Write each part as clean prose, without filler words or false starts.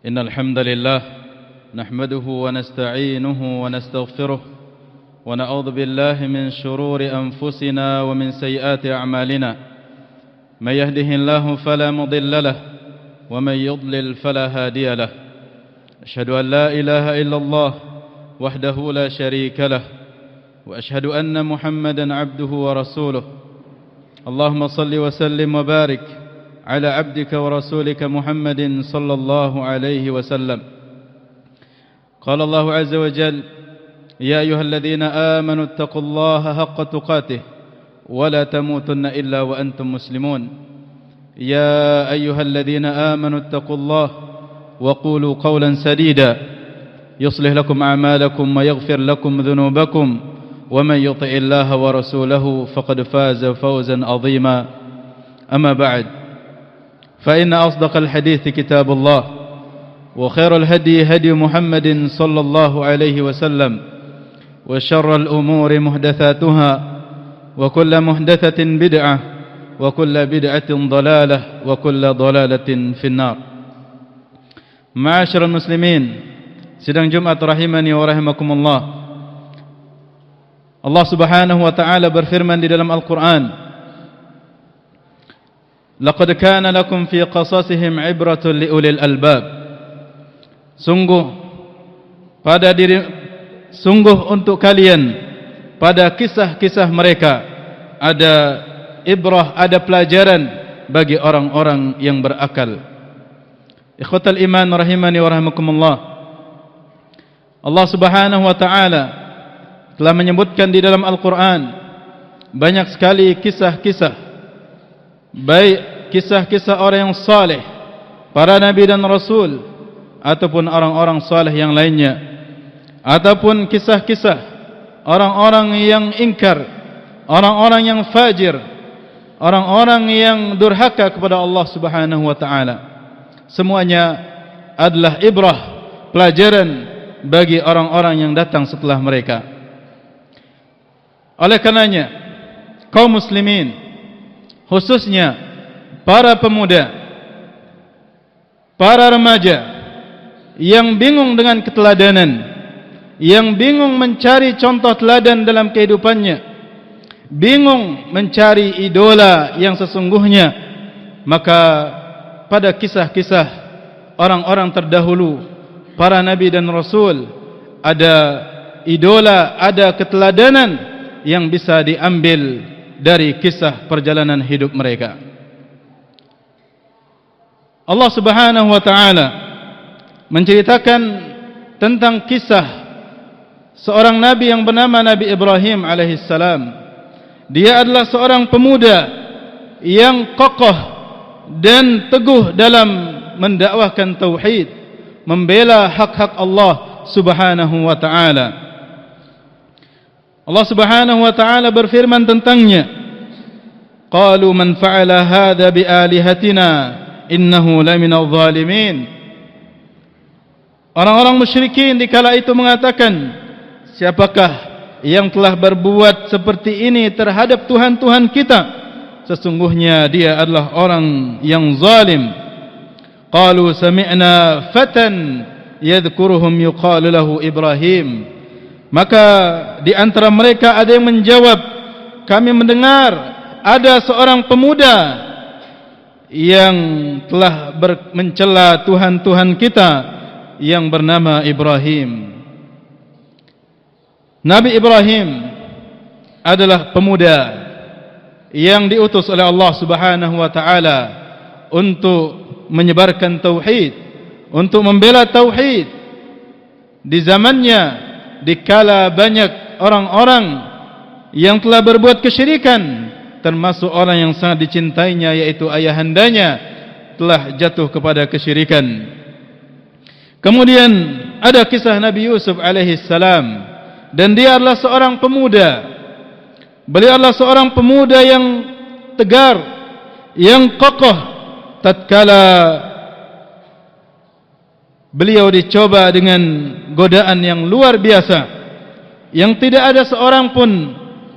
إن الحمد لله نحمده ونستعينه ونستغفره ونعوذ بالله من شرور أنفسنا ومن سيئات أعمالنا من يهده الله فلا مضل له ومن يضلل فلا هادي له أشهد أن لا إله إلا الله وحده لا شريك له وأشهد أن محمدا عبده ورسوله اللهم صل وسلم وبارك على عبدك ورسولك محمد صلى الله عليه وسلم. قال الله عز وجل: يا أيها الذين آمنوا اتقوا الله حق تقاته ولا تموتن إلا وأنتم مسلمون. يا أيها الذين آمنوا اتقوا الله وقولوا قولا سديدا يصلح لكم أعمالكم ويغفر لكم ذنوبكم ومن يطع الله ورسوله فقد فاز فوزا عظيما. أما بعد، فإن أصدق الحديث كتاب الله وخير الهدي هدي محمد صلى الله عليه وسلم وشر الأمور محدثاتها وكل محدثة بدعة وكل بدعة ضلالة وكل ضلالة في النار. Ma'asyiral muslimin, sidang Jumat rahimani wa rahimakumullah. Allah Subhanahu wa taala berfirman di dalam Al-Qur'an, laqad kana lakum fi qasasihim ibratun liulil albab. Sungguh untuk kalian pada kisah-kisah mereka ada ibrah, ada pelajaran bagi orang-orang yang berakal. Ikhwatal iman rahimani wa rahimakumullah. Allah Subhanahu wa taala telah menyebutkan di dalam Al-Qur'an banyak sekali kisah-kisah, baik kisah-kisah orang yang saleh, para nabi dan rasul, ataupun orang-orang saleh yang lainnya, ataupun kisah-kisah orang-orang yang ingkar, orang-orang yang fajir, orang-orang yang durhaka kepada Allah Subhanahu wa taala. Semuanya adalah ibrah, pelajaran bagi orang-orang yang datang setelah mereka. Oleh karenanya, kaum muslimin, khususnya para pemuda, para remaja yang bingung dengan keteladanan, yang bingung mencari contoh teladan dalam kehidupannya, bingung mencari idola yang sesungguhnya, maka pada kisah-kisah orang-orang terdahulu, para nabi dan rasul, ada idola, ada keteladanan yang bisa diambil dari kisah perjalanan hidup mereka. Allah Subhanahu wa taala menceritakan tentang kisah seorang nabi yang bernama Nabi Ibrahim alaihissalam. Dia adalah seorang pemuda yang kokoh dan teguh dalam mendakwahkan tauhid, membela hak-hak Allah Subhanahu wa taala. Allah Subhanahu wa taala berfirman tentangnya, qalu man fa'ala hadza bi alihatina innahu laminadh dhalimin. Orang-orang musyrikin di kala itu mengatakan, siapakah yang telah berbuat seperti ini terhadap Tuhan-Tuhan kita? Sesungguhnya dia adalah orang yang zalim. Qalu sami'na fatan yadhkuruhum yuqalu lahu Ibrahim. Maka di antara mereka ada yang menjawab, kami mendengar ada seorang pemuda yang telah mencela Tuhan-Tuhan kita yang bernama Ibrahim. Nabi Ibrahim adalah pemuda yang diutus oleh Allah Subhanahu wa taala untuk menyebarkan tauhid, untuk membela tauhid di zamannya, dikala banyak orang-orang yang telah berbuat kesyirikan, termasuk orang yang sangat dicintainya yaitu ayahandanya telah jatuh kepada kesyirikan. Kemudian ada kisah Nabi Yusuf alaihissalam, dan dia adalah seorang pemuda. Beliau adalah seorang pemuda yang tegar, yang kokoh tatkala beliau dicoba dengan godaan yang luar biasa, yang tidak ada seorang pun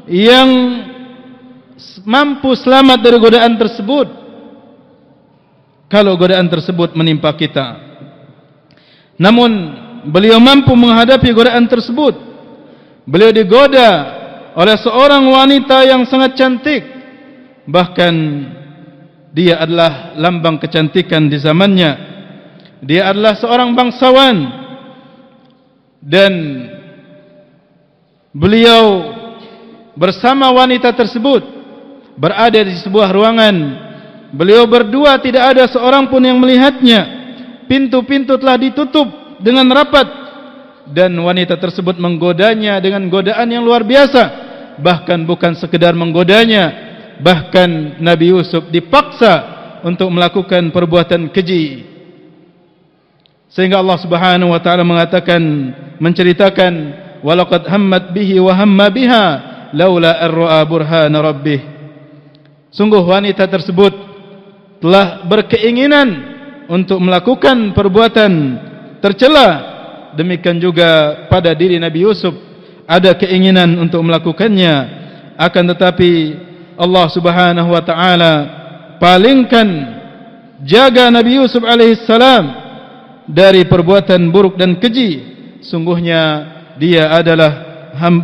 yang mampu selamat dari godaan tersebut. Kalau godaan tersebut menimpa kita, Namun beliau mampu menghadapi godaan tersebut. Beliau digoda oleh seorang wanita yang sangat cantik, bahkan dia adalah lambang kecantikan di zamannya. Dia adalah seorang bangsawan, dan beliau bersama wanita tersebut berada di sebuah ruangan. Beliau berdua, tidak ada seorang pun yang melihatnya. Pintu-pintu telah ditutup dengan rapat, dan wanita tersebut menggodanya dengan godaan yang luar biasa. Bahkan bukan sekedar menggodanya, bahkan Nabi Yusuf dipaksa untuk melakukan perbuatan keji. Sehingga Allah Subhanahu wa taala mengatakan, menceritakan, walaqad hammat bihi wa hamma biha laula ar-ra'a burhana rabbih. Sungguh wanita tersebut telah berkeinginan untuk melakukan perbuatan tercela. Demikian juga pada diri Nabi Yusuf ada keinginan untuk melakukannya, akan tetapi Allah Subhanahu wa taala palingkan, jaga Nabi Yusuf alaihissalam dari perbuatan buruk dan keji. Sungguhnya dia adalah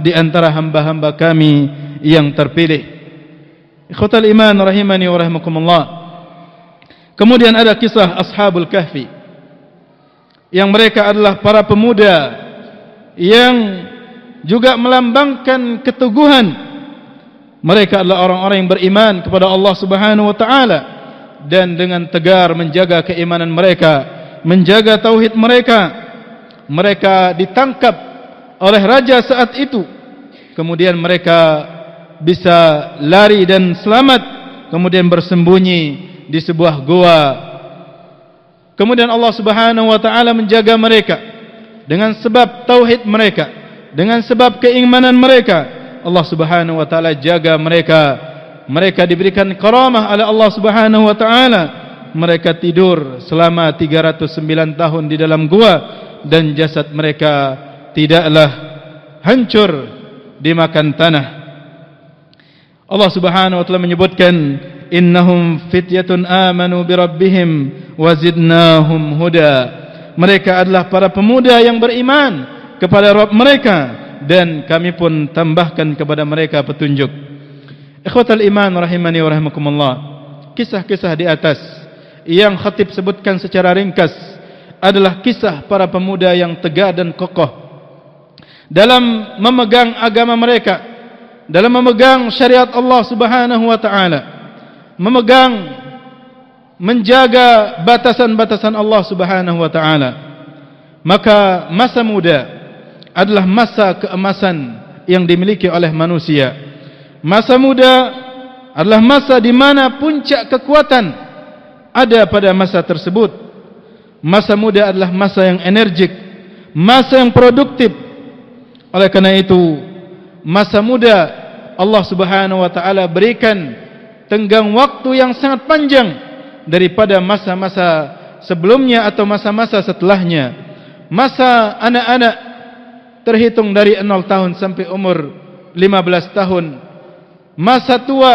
di antara hamba-hamba kami yang terpilih. Ikhwatal iman rahimani wa rahimakumullah. Kemudian ada kisah Ashabul Kahfi, yang mereka adalah para pemuda yang juga melambangkan keteguhan. Mereka adalah orang-orang yang beriman kepada Allah Subhanahu wa taala, dan dengan tegar menjaga keimanan mereka, menjaga tauhid mereka. Mereka ditangkap oleh raja saat itu, kemudian mereka bisa lari dan selamat, kemudian bersembunyi di sebuah goa. Kemudian Allah Subhanahu wa taala menjaga mereka dengan sebab tauhid mereka, dengan sebab keimanan mereka. Allah Subhanahu wa taala jaga mereka. Mereka diberikan karamah oleh Allah Subhanahu wa taala. Mereka tidur selama 309 tahun di dalam gua, dan jasad mereka tidaklah hancur dimakan tanah. Allah Subhanahu wa taala menyebutkan, innahum fityatun amanu birabbihim wazidnahum huda. Mereka adalah para pemuda yang beriman kepada Rabb mereka, dan kami pun tambahkan kepada mereka petunjuk. Ikhwatal iman rahimani wa rahimakumullah. Kisah-kisah di atas yang khatib sebutkan secara ringkas adalah kisah para pemuda yang tegar dan kokoh dalam memegang agama mereka, dalam memegang syariat Allah Subhanahu wa taala, memegang, menjaga batasan-batasan Allah Subhanahu wa taala. Maka masa muda adalah masa keemasan yang dimiliki oleh manusia. Masa muda adalah masa di mana puncak kekuatan ada pada masa tersebut. Masa muda adalah masa yang energik, masa yang produktif. Oleh karena itu, masa muda Allah Subhanahu wa taala berikan tenggang waktu yang sangat panjang daripada masa-masa sebelumnya atau masa-masa setelahnya. Masa anak-anak terhitung dari 0 tahun sampai umur 15 tahun. Masa tua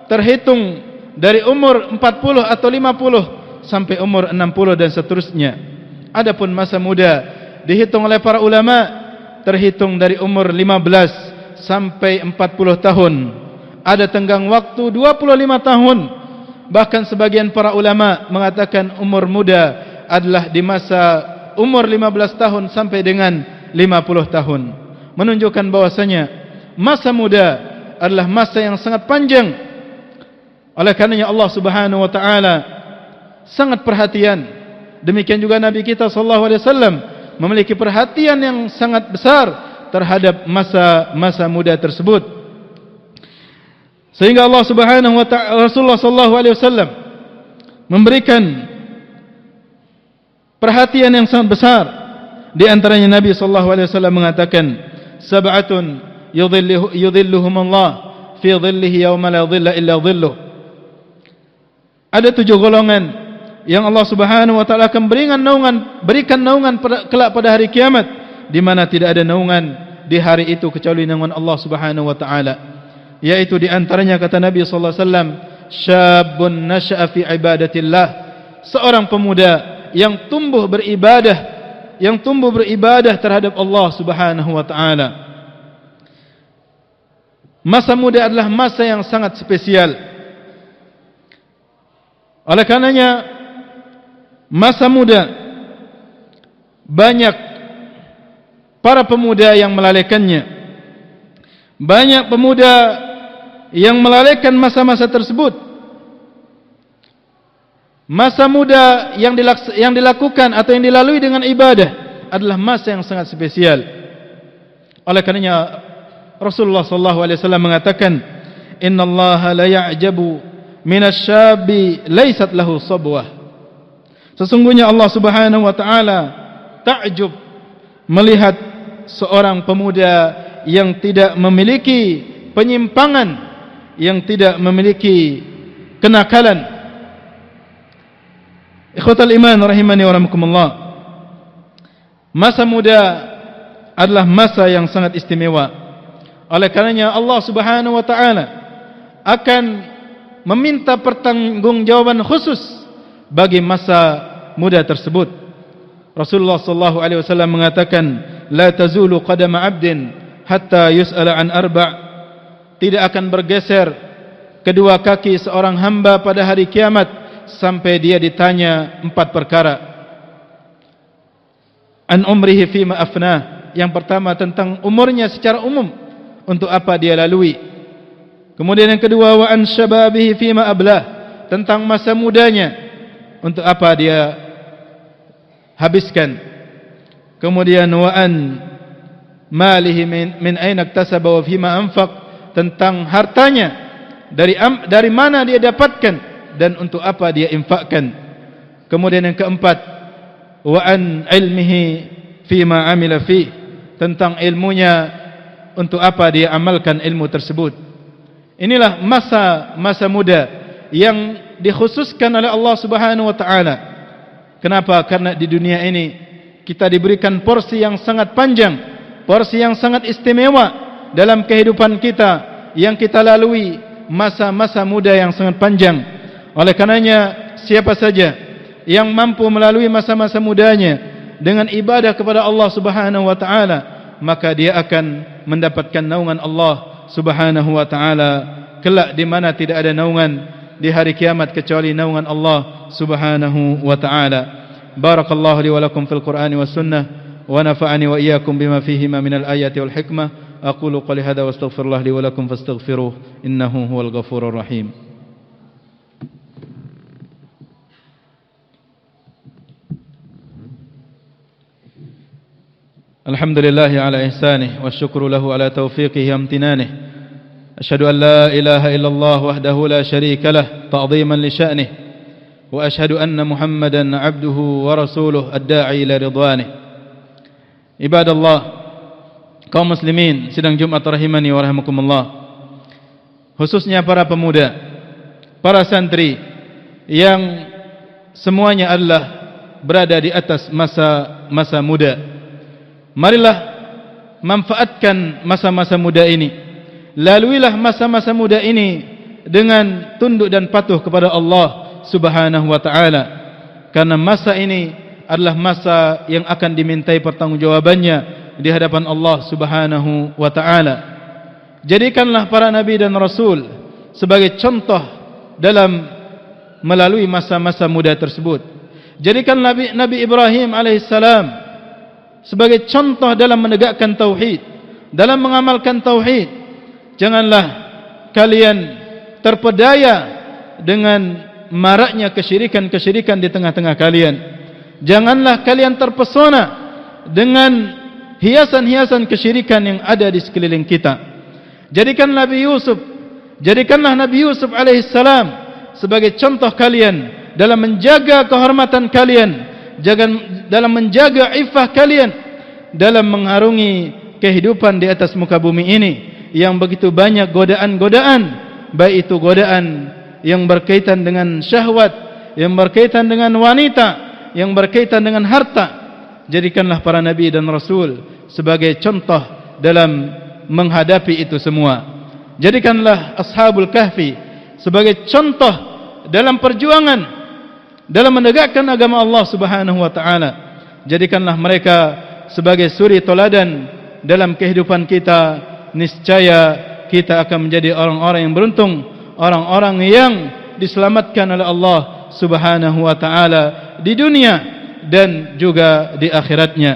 terhitung dari umur 40 atau 50 sampai umur 60 dan seterusnya. Adapun masa muda dihitung oleh para ulama terhitung dari umur 15 sampai 40 tahun. Ada tenggang waktu 25 tahun. Bahkan sebagian para ulama mengatakan umur muda adalah di masa umur 15 tahun sampai dengan 50 tahun. Menunjukkan bahwasanya masa muda adalah masa yang sangat panjang. Oleh karenanya Allah Subhanahu wa taala sangat perhatian. Demikian juga Nabi kita sallallahu alaihi wasallam memiliki perhatian yang sangat besar terhadap masa muda tersebut. Sehingga Allah Subhanahu wa taala, Rasulullah sallallahu alaihi wasallam memberikan perhatian yang sangat besar. Di antaranya Nabi sallallahu alaihi wasallam mengatakan, sab'atun yudhilluhumullah fi dhillihi yauma la dhilla illa dhilluh. Ada 7 golongan yang Allah Subhanahu wa taala akan berikan naungan kelak pada hari kiamat, di mana tidak ada naungan di hari itu kecuali naungan Allah Subhanahu wa taala. Yaitu di antaranya kata Nabi sallallahu alaihi wasallam, syabun nasha'a fi ibadatillah, seorang pemuda yang tumbuh beribadah yang tumbuh beribadah terhadap Allah Subhanahu wa taala. Masa muda adalah masa yang sangat spesial. Oleh karenanya masa muda banyak para pemuda yang melalaikannya. Banyak pemuda yang melalaikan masa-masa tersebut. Masa muda yang dilakukan atau yang dilalui dengan ibadah adalah masa yang sangat spesial. Oleh karenanya Rasulullah sallallahu alaihi wasallam mengatakan, "Innallaha la ya'jabu minasyabi laysat lahu sabwah." Sesungguhnya Allah Subhanahu wa taala takjub melihat seorang pemuda yang tidak memiliki penyimpangan, yang tidak memiliki kenakalan. Ikhwatal iman rahimani wa rahmakumullah. Masa muda adalah masa yang sangat istimewa. Oleh karenanya Allah Subhanahu wa taala akan meminta pertanggungjawaban khusus bagi masa muda tersebut. Rasulullah sallallahu alaihi wasallam mengatakan, "La tazulu qadama 'abdin hatta yus'ala an arba'." Tidak akan bergeser kedua kaki seorang hamba pada hari kiamat sampai dia ditanya 4 perkara. An umrihi fima afnah. Yang pertama tentang umurnya secara umum, untuk apa dia lalui. Kemudian yang kedua, wa an syababihi fima ablah, tentang masa mudanya, untuk apa dia habiskan. Kemudian wa an malihi min aina iktasaba wa fima anfaq, tentang hartanya, dari mana dia dapatkan dan untuk apa dia infakkan. Kemudian yang keempat, wa an ilmihi fima amila fi, tentang ilmunya, untuk apa dia amalkan ilmu tersebut. Inilah masa muda yang dikhususkan oleh Allah Subhanahu wa taala. Kenapa? Karena di dunia ini kita diberikan porsi yang sangat panjang, porsi yang sangat istimewa dalam kehidupan kita yang kita lalui, masa-masa muda yang sangat panjang. Oleh karenanya siapa saja yang mampu melalui masa-masa mudanya dengan ibadah kepada Allah Subhanahu wa taala, maka dia akan mendapatkan naungan Allah Subhanahu wa taala kelak di mana tidak ada naungan di hari kiamat kecuali naungan Allah Subhanahu wa taala. Barakallahu li wa lakum fil Qur'ani was sunnah wa nafa'ani wa iyyakum bima fihima minal ayati wal hikmah. Aqulu qali hadza wa astaghfirullah li wa lakum fastaghfiruh innahu huwal ghafurur rahim. Alhamdulillah ala ihsanih wa syukru lahu ala taufiqihi wa amtinanih. Asyhadu an la ilaha illallah wahdahu la syarika lah ta'dhiman li sya'nih, wa asyhadu anna Muhammadan 'abduhu wa rasuluh ad-da'i ila ridwanih. Ibadallah, kaum muslimin sidang Jumat rahimani wa rahimakumullah. Khususnya para pemuda, para santri yang semuanya adalah berada di atas masa muda. Marilah manfaatkan masa-masa muda ini. Laluilah masa-masa muda ini dengan tunduk dan patuh kepada Allah Subhanahu wa taala. Karena masa ini adalah masa yang akan dimintai pertanggungjawabannya di hadapan Allah Subhanahu wa taala. Jadikanlah para nabi dan rasul sebagai contoh dalam melalui masa-masa muda tersebut. Jadikan Nabi Ibrahim alaihissalam sebagai contoh dalam menegakkan tauhid, dalam mengamalkan tauhid. Janganlah kalian terpedaya dengan maraknya kesyirikan-kesyirikan di tengah-tengah kalian. Janganlah kalian terpesona dengan hiasan-hiasan kesyirikan yang ada di sekeliling kita. Jadikanlah Nabi Yusuf alaihissalam sebagai contoh kalian dalam menjaga kehormatan kalian, dalam menjaga iffah kalian, dalam mengharungi kehidupan di atas muka bumi ini yang begitu banyak godaan-godaan, baik itu godaan yang berkaitan dengan syahwat, yang berkaitan dengan wanita, yang berkaitan dengan harta. Jadikanlah para nabi dan rasul sebagai contoh dalam menghadapi itu semua. Jadikanlah ashabul kahfi sebagai contoh dalam perjuangan dalam menegakkan agama Allah Subhanahu wa taala. Jadikanlah mereka sebagai suri toladan dalam kehidupan kita. Niscaya kita akan menjadi orang-orang yang beruntung, orang-orang yang diselamatkan oleh Allah Subhanahu wa taala di dunia dan juga di akhiratnya.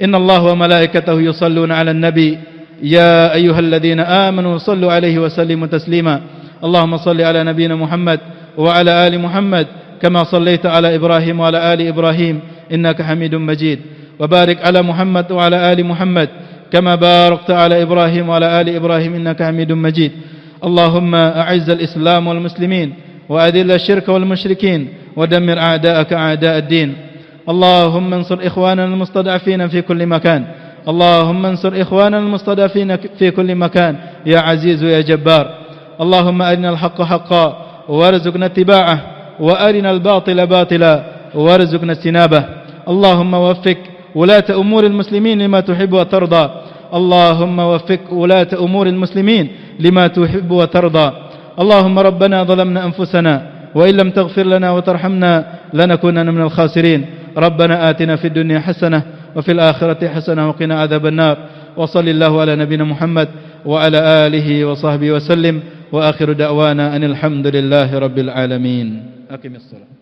Innallaha wa malaikatahu yusalluna 'alan nabi ya ayyuhalladzina amanu sallu 'alaihi wa sallimu taslima. Allahumma salli 'ala nabiyyina Muhammad wa 'ala ali Muhammad kama sallaita 'ala Ibrahim wa 'ala ali Ibrahim innaka Hamidum Majid. Wa barik 'ala Muhammad wa 'ala ali Muhammad kama barakta 'ala Ibrahim wa 'ala ali Ibrahim innaka Hamidum Majid. Allahumma a'izz al-islam wal muslimin wa adhill asy-syirka wal musyrikin wa dammir a'da'aka a'da' ad-din. Allahumma ansur ikhwanana al-mustad'afina fi kulli makan. Allahumma ansur ikhwanana al-mustad'afina fi kulli makan ya aziz ya jabbar. Allahumma arina al-haqqa haqqan warzuqna ittiba'ah wa arina al-batila batila warzuqna ijtinabah. Allahumma waffiq wulata umuri al-muslimin lima tuhibbu wa tarda. اللهم وفق ولاة أمور المسلمين لما تحب وترضى. اللهم ربنا ظلمنا أنفسنا وإن لم تغفر لنا وترحمنا لنكونن من الخاسرين. ربنا آتنا في الدنيا حسنة وفي الآخرة حسنة وقنا عذاب النار. وصل الله على نبينا محمد وعلى آله وصحبه وسلم وآخر دعوانا أن الحمد لله رب العالمين. أقم الصلاة.